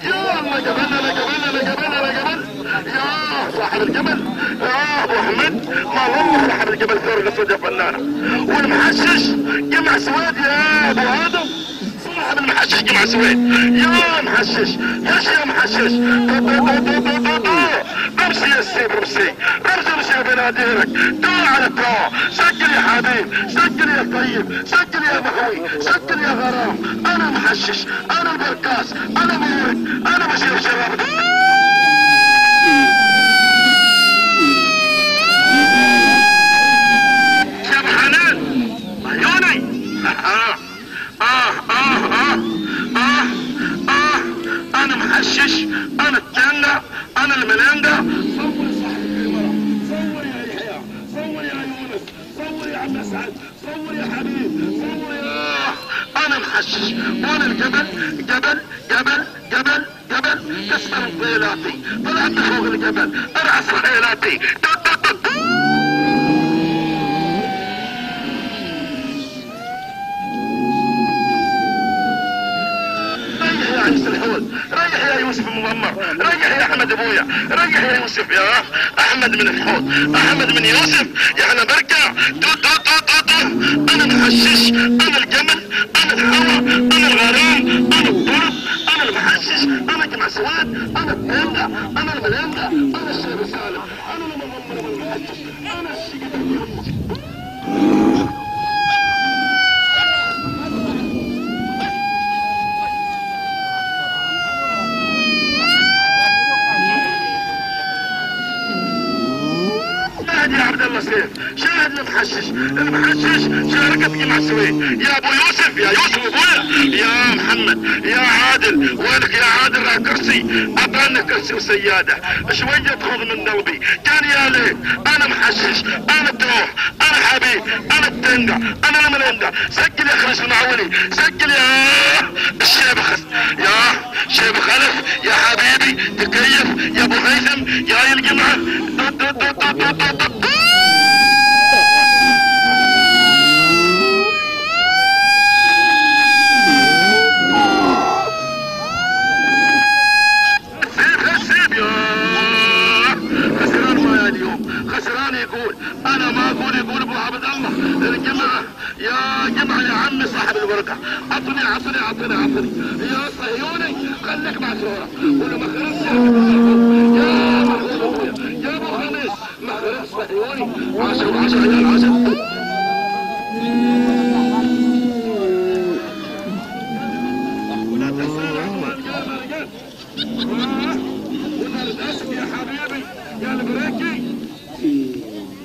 يا الله جبل يا صاحب الجبل يا ابو احمد. ما والله صاحب الجبل ثور الاسود يا فنانه. والمحشش جمع سويد يا ابو ادم. صاحب المحشش جمع سويد يا محشش. ايش يا محشش؟ رمسي يا السيب رمسي رمسي يا بناديرك. دو على الدو. سجل يا حبيب سجل يا طيب سجل يا بحوي سجل يا غرام. انا محشش انا البركاس انا مورد انا بشير شباب. شاب حنان عيوني. انا محشش انا التنة انا الملانجة. صور صاحب الكاميرا صور يا يحيى صور يا يونس صور يا عم اسعد صور يا حبيب صور يا. انا محشش وانا الجبل جبل جبل جبل جبل. تسمع طيلاتي طلعت فوق الجبل ارعس خيلاتي. ريح يا يوسف المضمر ريح يا احمد ابويا ريح يا يوسف يا احمد من الحوض احمد من يوسف. يعني برجع انا محشش انا الجمل انا الهوى انا الغرام انا الضرب انا المحشش انا جمع سواد انا التنجة انا الملانجة انا الشيخ سالم انا المضمر والمحشش انا الشيخ اليوم. يا عبد الله سيف شاهد المحشش شاركت جمع سويد يا ابو يوسف يا يوسف ابويا يا محمد يا عادل. وينك يا عادل يا كرسي اعطانا كرسي وسياده شويه تخوض من قلبي. كان يا ليت انا محشش انا التروح انا حبيب انا التنقع انا الملنقع. سجل يا خلف المعولي سجل يا الشيب يا شيب خلف يا حبيبي تكيف يا ابو هيثم يا الجمعه. خسران يقول انا ما اقول يقول ابو عبد الله. الجماعه يا جماعه يا عمي صاحب الورقه عطني يا صهيوني خليك مع سوره. قول ما خلص يا محمود ابويا يا ابو خميس ما خلص صهيوني 10 عيال 10. ولا تنسى وتردسك يا حبيبي يا البريكي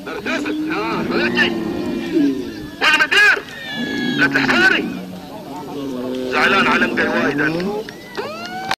تردسك بريكي والمدير لا تحتاري زعلان على مقاي وايد.